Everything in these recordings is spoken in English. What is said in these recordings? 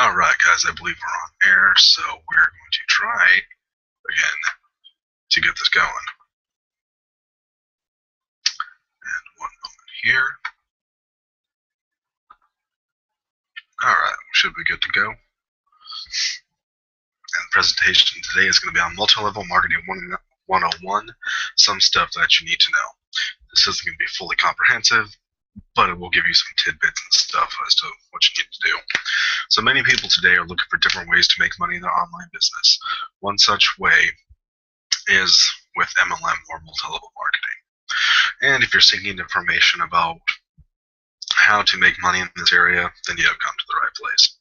Alright guys, I believe we're on air, so we're going to try again to get this going. And one moment here. Alright, we should be good to go. And the presentation today is going to be on multi-level marketing 101, some stuff that you need to know. This isn't going to be fully comprehensive, but it will give you some tidbits and stuff as to what you need to do. So many people today are looking for different ways to make money in their online business. One such way is with MLM or multi-level marketing. And if you're seeking information about how to make money in this area, then you have come to the right place.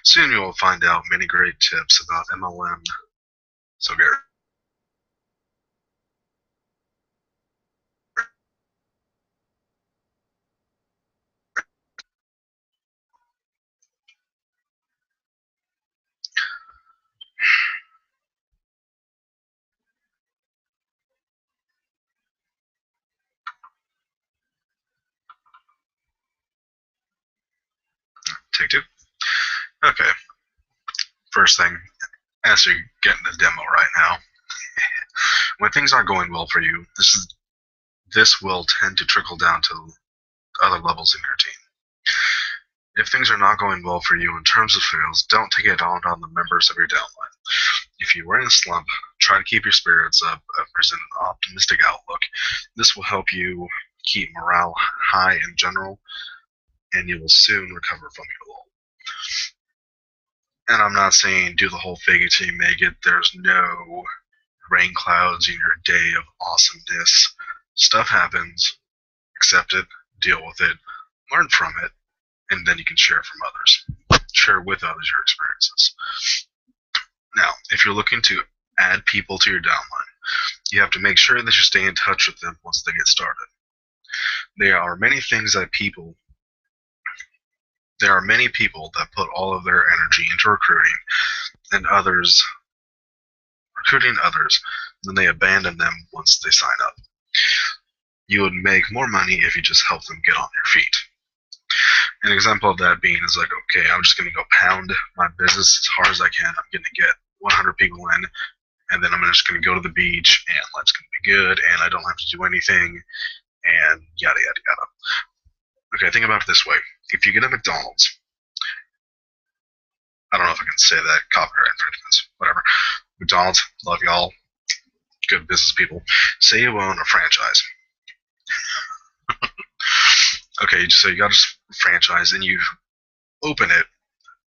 Soon you will find out many great tips about MLM. So Gary. Take two. Okay. First thing, as you're getting the demo right now, when things aren't going well for you, this will tend to trickle down to other levels in your team. If things are not going well for you in terms of sales, don't take it out on the members of your downline. If you are in a slump, try to keep your spirits up and present an optimistic outlook. This will help you keep morale high in general, and you will soon recover from your lull. And I'm not saying do the whole fake it till you make it. There's no rain clouds in your day of awesomeness. Stuff happens. Accept it. Deal with it. Learn from it. And then you can share from others. Share with others your experiences. Now, if you're looking to add people to your downline, you have to make sure that you stay in touch with them once they get started. There are many people that put all of their energy into recruiting others, then they abandon them once they sign up. You would make more money if you just help them get on their feet. An example of that being is like, okay, I'm just going to go pound my business as hard as I can. I'm going to get 100 people in, and then I'm just going to go to the beach, and life's going to be good, and I don't have to do anything, and yada, yada, yada. Okay, think about it this way. If you get a McDonald's, I don't know if I can say that, copyright infringements, whatever. McDonald's, love y'all, good business people. Say you own a franchise. Okay, so you got a franchise, and you open it,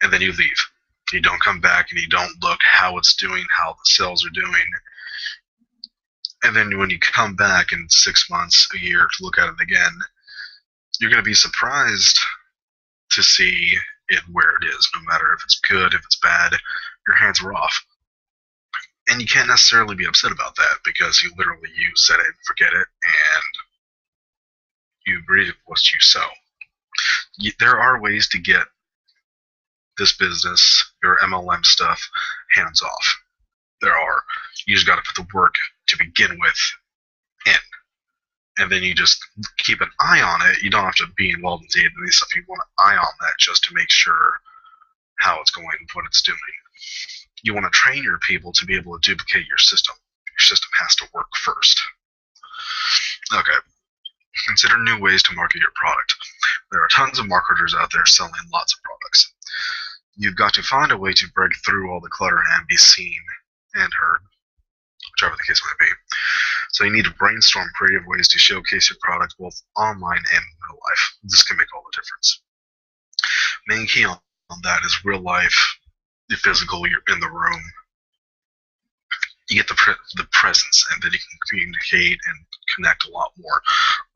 and then you leave. You don't come back, and you don't look how it's doing, how the sales are doing. And then when you come back in 6 months, a year, to look at it again, you're going to be surprised to see it where it is, no matter if it's good, if it's bad. Your hands were off. And you can't necessarily be upset about that, because you said it, forget it, and you reap what you sow. There are ways to get this business, your MLM stuff, hands off. There are. You just got to put the work to begin with in. And then you just keep an eye on it. You don't have to be involved in day-to-day stuff. You want an eye on that just to make sure how it's going and what it's doing. You want to train your people to be able to duplicate your system. Your system has to work first. Okay. Consider new ways to market your product. There are tons of marketers out there selling lots of products. You've got to find a way to break through all the clutter and be seen and heard, whichever the case might be. So you need to brainstorm creative ways to showcase your product both online and in real life. This can make all the difference. Main key on that is real life, the physical, you're in the room. You get the presence, and then you can communicate and connect a lot more.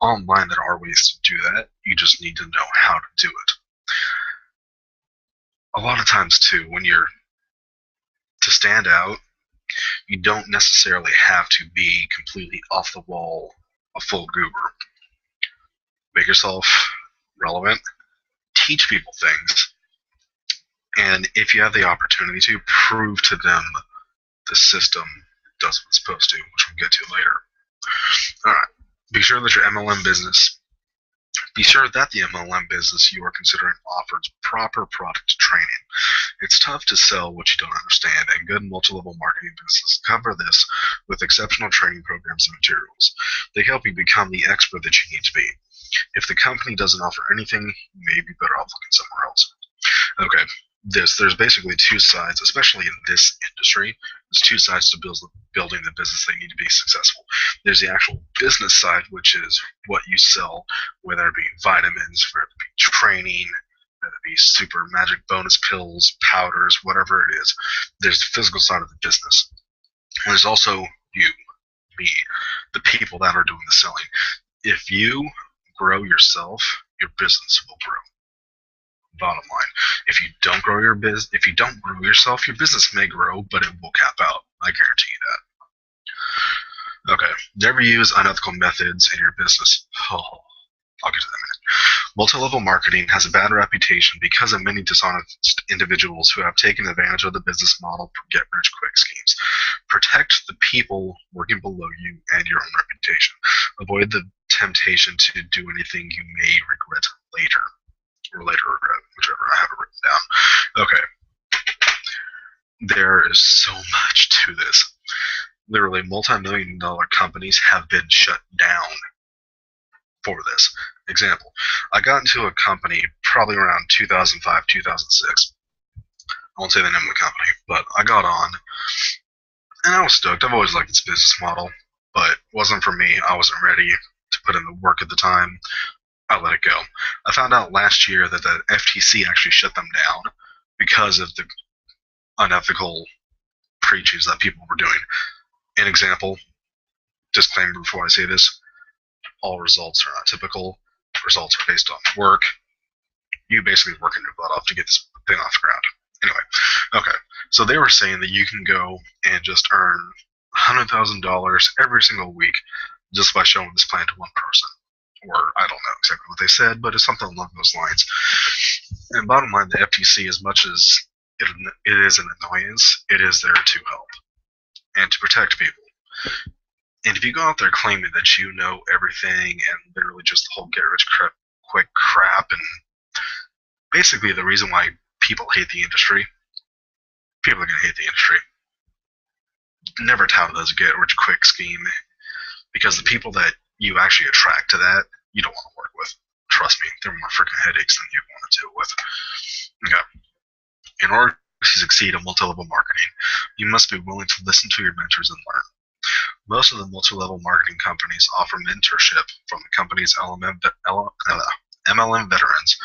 Online, there are ways to do that. You just need to know how to do it. A lot of times, too, when you're to stand out, you don't necessarily have to be completely off the wall, a full goober. Make yourself relevant. Teach people things. And if you have the opportunity to, prove to them the system does what it's supposed to, which we'll get to later. Alright. Be sure that your MLM business Be sure that the MLM business you are considering offers proper product training. It's tough to sell what you don't understand, and good multi-level marketing businesses cover this with exceptional training programs and materials. They help you become the expert that you need to be. If the company doesn't offer anything, you may be better off looking somewhere else. Okay, there's basically two sides, especially in this industry. There's two sides to building the business they need to be successful. There's the actual business side, which is what you sell, whether it be vitamins, whether it be training, whether it be super magic bonus pills, powders, whatever it is. There's the physical side of the business. And there's also you, me, the people that are doing the selling. If you grow yourself, your business will grow. Bottom line, if you don't grow yourself, your business may grow, but it will cap out. I guarantee you that. Okay, never use unethical methods in your business. Oh, I'll get to that in a minute. Multi-level marketing has a bad reputation because of many dishonest individuals who have taken advantage of the business model for get-rich-quick schemes. Protect the people working below you and your own reputation. Avoid the temptation to do anything you may regret later. Or later regret, whichever, I have it written down. Okay. There is so much to this. Literally, multi-million-dollar companies have been shut down for this. Example, I got into a company probably around 2005, 2006. I won't say the name of the company, but I got on, and I was stoked. I've always liked this business model, but it wasn't for me. I wasn't ready to put in the work at the time. I let it go. I found out last year that the FTC actually shut them down because of the unethical preachings that people were doing. An example, disclaimer before I say this, all results are not typical. Results are based on work. You basically working your butt off to get this thing off the ground. Anyway, okay. So they were saying that you can go and just earn $100,000 every single week just by showing this plan to one person. Or I don't know exactly what they said, but it's something along those lines. And bottom line, the FTC, as much as it is an annoyance, it is there to help and to protect people. And if you go out there claiming that you know everything and literally just the whole get-rich-quick crap, and basically the reason why people hate the industry, people are going to hate the industry. Never tout it as a get-rich-quick scheme, because the people that you actually attract to that, you don't want to work with. Trust me, they're more freaking headaches than you want to deal with. Okay. In order to succeed in multi-level marketing, you must be willing to listen to your mentors and learn. Most of the multi-level marketing companies offer mentorship from the company's MLM veterans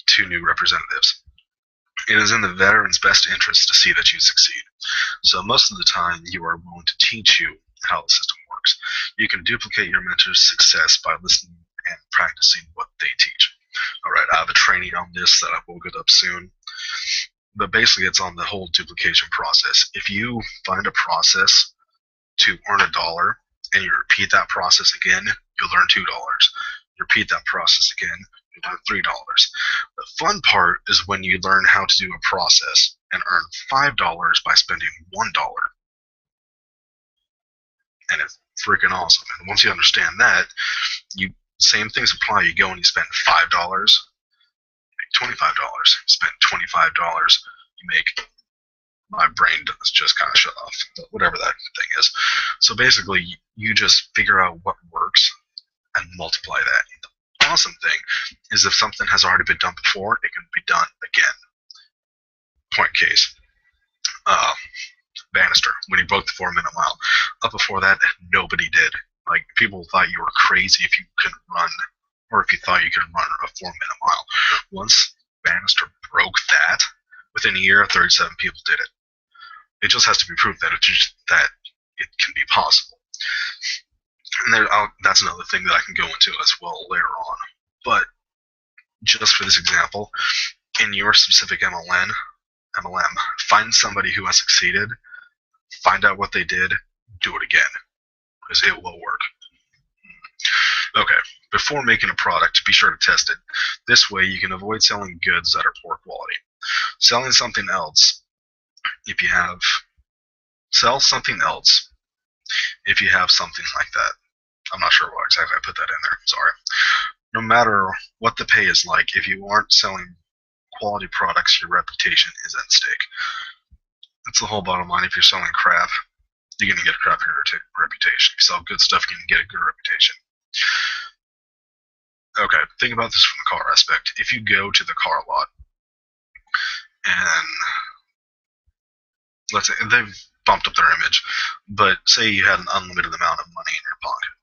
to new representatives. It is in the veteran's best interest to see that you succeed. So most of the time, you are willing to teach you how the system works. You can duplicate your mentor's success by listening and practicing what they teach. All right, I have a training on this that I will get up soon. But basically, it's on the whole duplication process. If you find a process to earn $1 and you repeat that process again, you'll earn $2. You repeat that process again, you'll earn $3. The fun part is when you learn how to do a process and earn $5 by spending $1. And it's freaking awesome. And once you understand that, same things apply. You go and you spend $5, you make $25. You spend $25, you make, my brain does just kind of shut off, whatever that thing is. So basically, you just figure out what works and multiply that. The awesome thing is if something has already been done before, it can be done again. Point case. Bannister, when he broke the 4-minute mile. Up before that, nobody did. Like, people thought you were crazy if you couldn't run, or if you thought you could run a 4-minute mile. Once Bannister broke that, within a year, 37 people did it. It just has to be proved that it can be possible. And that's another thing that I can go into as well later on. But just for this example, in your specific MLM, find somebody who has succeeded, find out what they did, do it again, because it will work. Okay, before making a product, be sure to test it. This way, you can avoid selling goods that are poor quality. Sell something else if you have something like that. I'm not sure why exactly I put that in there. Sorry. No matter what the pay is like, if you aren't selling quality products, your reputation is at stake. That's the whole bottom line. If you're selling crap, you're going to get a crappy reputation. If you sell good stuff, you're going to get a good reputation. Okay, think about this from the car aspect. If you go to the car lot and let's say they've bumped up their image, but say you had an unlimited amount of money in your pocket,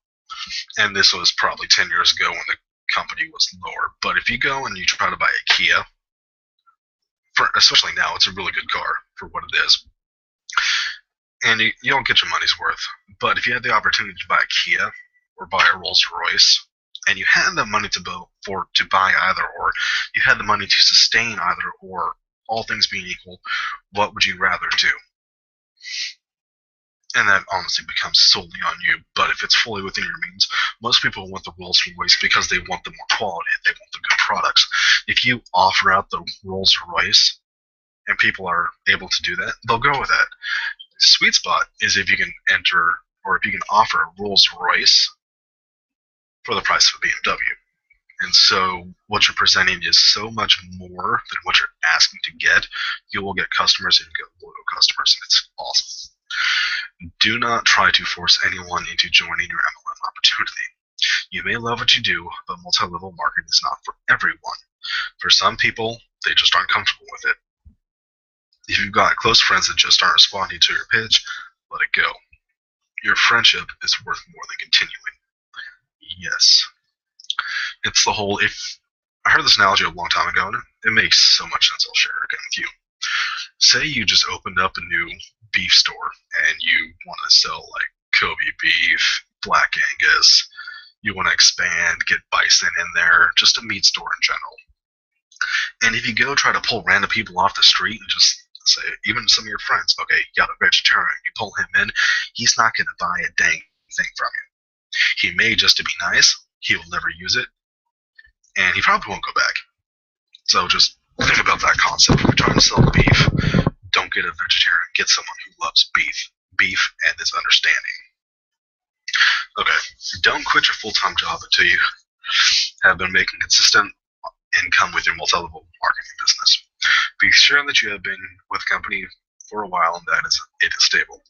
and this was probably 10 years ago when the company was lower. But if you go and you try to buy a Kia, especially now, it's a really good car for what it is, and you don't get your money's worth. But if you had the opportunity to buy a Kia or buy a Rolls Royce, and you had the money to buy either, or you had the money to sustain either, or all things being equal, what would you rather do? And that honestly becomes solely on you. But if it's fully within your means, most people want the Rolls Royce because they want the more quality, they want the good products. If you offer out the Rolls Royce and people are able to do that, they'll go with that. The sweet spot is if you can enter, or if you can offer a Rolls Royce for the price of a BMW. And so what you're presenting is so much more than what you're asking to get. You will get customers and get loyal customers, and it's awesome. Do not try to force anyone into joining your MLM opportunity. You may love what you do, but multi-level marketing is not for everyone. For some people, they just aren't comfortable with it. If you've got close friends that just aren't responding to your pitch, let it go. Your friendship is worth more than continuing. Yes. It's the whole, if I heard this analogy a long time ago, and it makes so much sense, I'll share it again with you. Say you just opened up a new beef store and you want to sell like Kobe beef, Black Angus, you want to expand, get bison in there, just a meat store in general. And if you go try to pull random people off the street and just say, even some of your friends, okay, you got a vegetarian, you pull him in, he's not going to buy a dang thing from you. He may just to be nice, he will never use it, and he probably won't go back. So just think about that concept. If you're trying to sell beef, don't get a vegetarian. Get someone who loves beef and is understanding. Okay, don't quit your full-time job until you have been making consistent income with your multi-level marketing business. Be sure that you have been with the company for a while and that it is stable.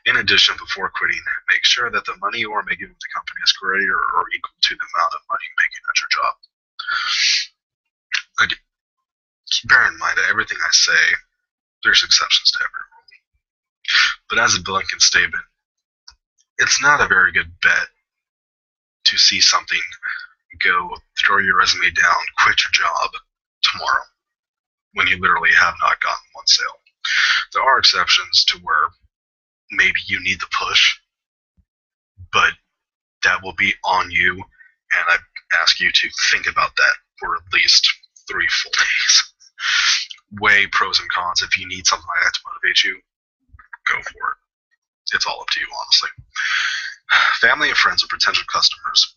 In addition, before quitting, make sure that the money you are making with the company is greater or equal to the amount of money you're making at your job. Again, bear in mind that everything I say, there's exceptions to every rule. But as a blanket statement, it's not a very good bet to see something go, throw your resume down, quit your job tomorrow when you literally have not gotten one sale. There are exceptions to where maybe you need the push, but that will be on you, and I ask you to think about that for at least 3 full days. Weigh pros and cons. If you need something like that to motivate you, go for it. It's all up to you, honestly. Family and friends are potential customers.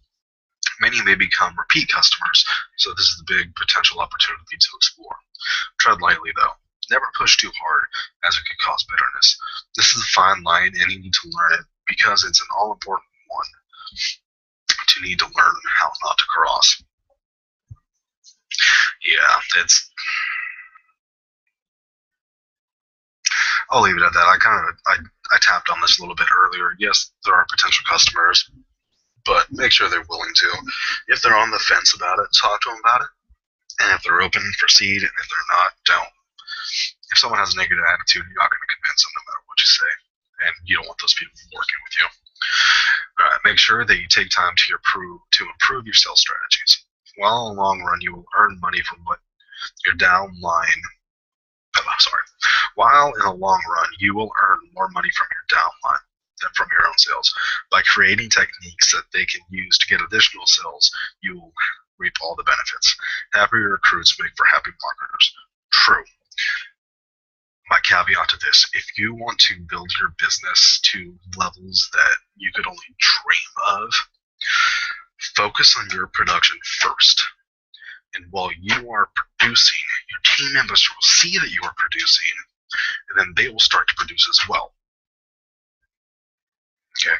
Many may become repeat customers, so this is the big potential opportunity to explore. Tread lightly, though. Never push too hard, as it could cause bitterness. This is a fine line, and you need to learn it because it's an all-important one to need to learn how not to cross. Yeah, I'll leave it at that. I tapped on this a little bit earlier. Yes, there are potential customers, but make sure they're willing to. If they're on the fence about it, talk to them about it. And if they're open, proceed. And if they're not, don't. If someone has a negative attitude, you're not going to convince them no matter what you say. And you don't want those people working with you. Make sure that you take time to improve your sales strategies. While in the long run, you will earn money from what your downline. While in the long run, you will earn more money from your downline than from your own sales. By creating techniques that they can use to get additional sales, you will reap all the benefits. Happy recruits make for happy marketers. True. My caveat to this, if you want to build your business to levels that you could only dream of, focus on your production first. And while you are producing, your team members will see that you are producing, and then they will start to produce as well. Okay,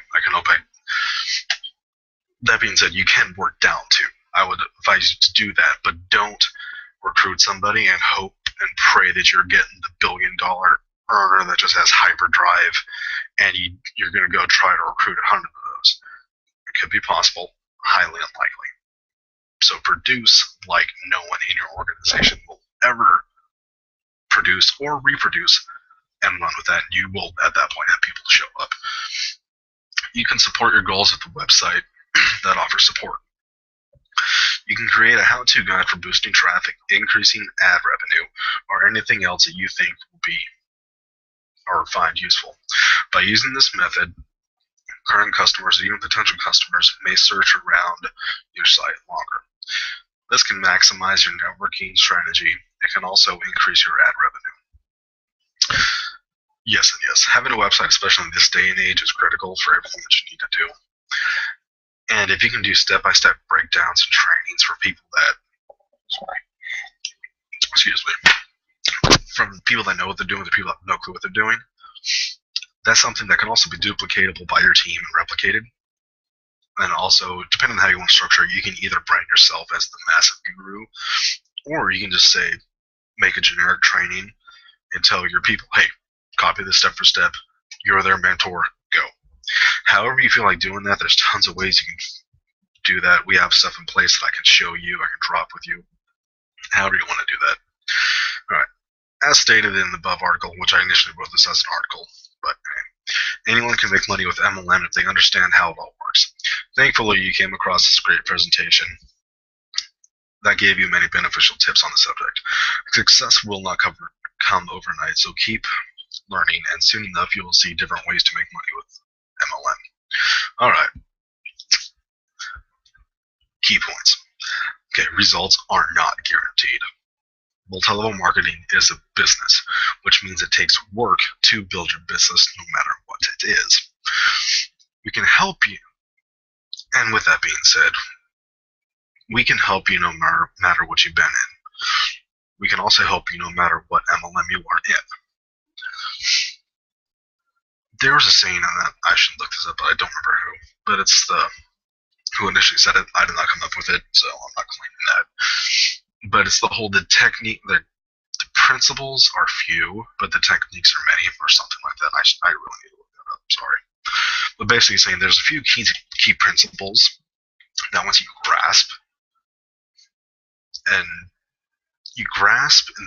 that being said, you can work down too. I would advise you to do that, but don't recruit somebody and hope and pray that you're getting the $1 billion earner that just has hyperdrive, and you're going to go try to recruit 100 of those. It could be possible, highly unlikely. So produce like no one in your organization will ever produce or reproduce, and run with that. You will, at that point, have people show up. You can support your goals with a website that offers support. You can create a how-to guide for boosting traffic, increasing ad revenue, or anything else that you think will be or find useful. By using this method, current customers and even potential customers may search around your site longer. This can maximize your networking strategy. It can also increase your ad revenue. Yes and yes. Having a website, especially in this day and age, is critical for everything that you need to do. And if you can do step-by-step breakdowns and trainings for people that, from people that know what they're doing to people that have no clue what they're doing, that's something that can also be duplicatable by your team and replicated. And also, depending on how you want to structure it, you can either brand yourself as the massive guru, or you can just say, make a generic training and tell your people, hey, copy this step for step. You're their mentor. Go. However you feel like doing that, there's tons of ways you can do that. We have stuff in place that I can show you. I can drop with you. However you want to do that. All right. As stated in the above article, which I initially wrote this as an article, but anyone can make money with MLM if they understand how it all works. Thankfully, you came across this great presentation that gave you many beneficial tips on the subject. Success will not come overnight, so keep learning, and soon enough you will see different ways to make money with MLM. All right. Key points. Okay, results are not guaranteed. Multi-level marketing is a business, which means it takes work to build your business no matter what it is. We can help you, and with that being said, we can help you no matter what you've been in. We can also help you no matter what MLM you are in. There was a saying on that, I should look this up, but I don't remember who, but it's who initially said it. I did not come up with it, so I'm not claiming that. But it's the whole, the principles are few, but the techniques are many, or something like that. I really need to look that up, sorry. But basically saying there's a few key principles that once you grasp, and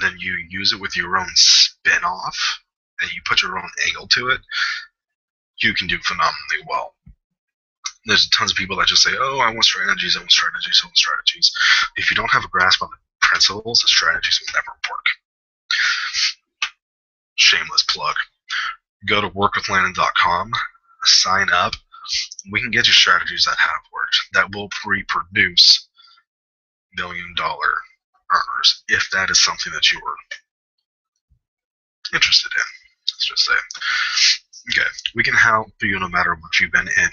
then you use it with your own spin-off, and you put your own angle to it, you can do phenomenally well. There's tons of people that just say, oh, I want strategies, I want strategies, I want strategies. If you don't have a grasp on the principles, the strategies will never work. Shameless plug. Go to workwithlandon.com, sign up. We can get you strategies that have worked, that will reproduce $1 million earners, if that is something that you are interested in. Let's just say. Okay, we can help you no matter what you've been in.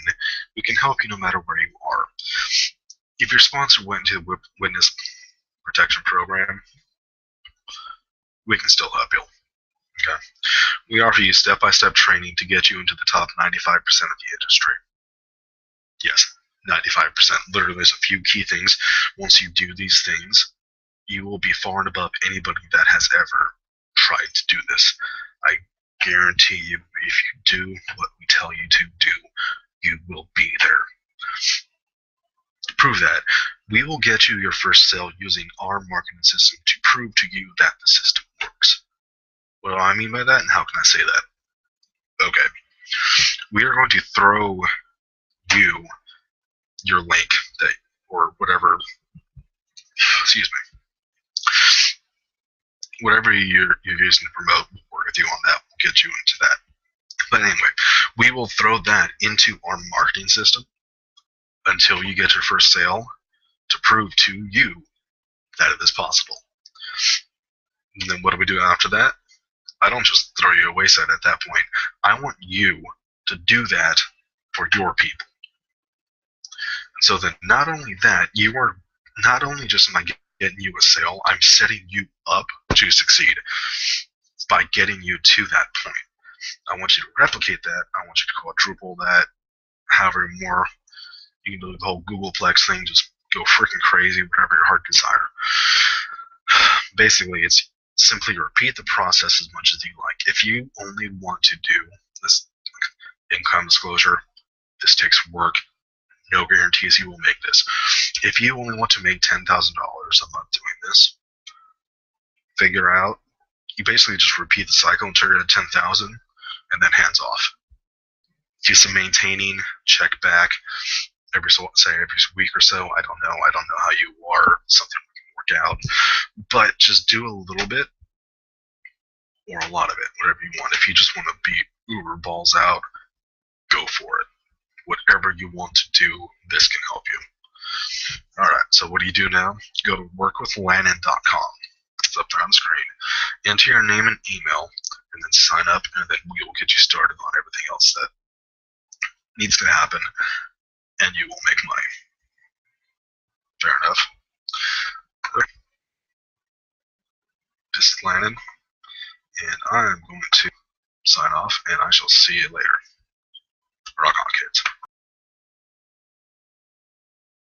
We can help you no matter where you are. If your sponsor went to the Witness Protection Program, we can still help you. Okay, we offer you step-by-step training to get you into the top 95% of the industry. Yes, 95%. Literally, there's a few key things. Once you do these things, you will be far and above anybody that has ever tried to do this. I guarantee you, if you do what we tell you to do, you will be there. To prove that, we will get you your first sale using our marketing system to prove to you that the system works. What do I mean by that, and how can I say that? Okay. We are going to throw you your link or whatever, excuse me, whatever you're using to promote, we'll work with you on that. We'll get you into that. But anyway, we will throw that into our marketing system until you get your first sale to prove to you that it is possible. And then what do we do after that? I don't just throw you a wayside at that point. I want you to do that for your people. And so then not only that, you are not only just am I getting you a sale, I'm setting you up to succeed by getting you to that point. I want you to replicate that. I want you to quadruple that. However more, you can do the whole Googleplex thing, just go freaking crazy, whatever your heart desire. Basically, it's simply repeat the process as much as you like. If you only want to do this income disclosure, this takes work. No guarantees you will make this. If you only want to make $10,000 a month doing this, figure out, you basically just repeat the cycle until you're at 10,000 and then hands off. Do some maintaining, check back every week or so. I don't know how you are. Something we can work out, but just do a little bit or a lot of it, whatever you want. If you just want to be uber balls out, go for it. Whatever you want to do, this can help you. All right. So what do you do now? Go to workwithlannon.com. It's up there on the screen. Enter your name and email, and then sign up, and then we will get you started on everything else that needs to happen, and you will make money. Fair enough. This is Lannon, and I'm going to sign off, and I shall see you later. Rock on, kids.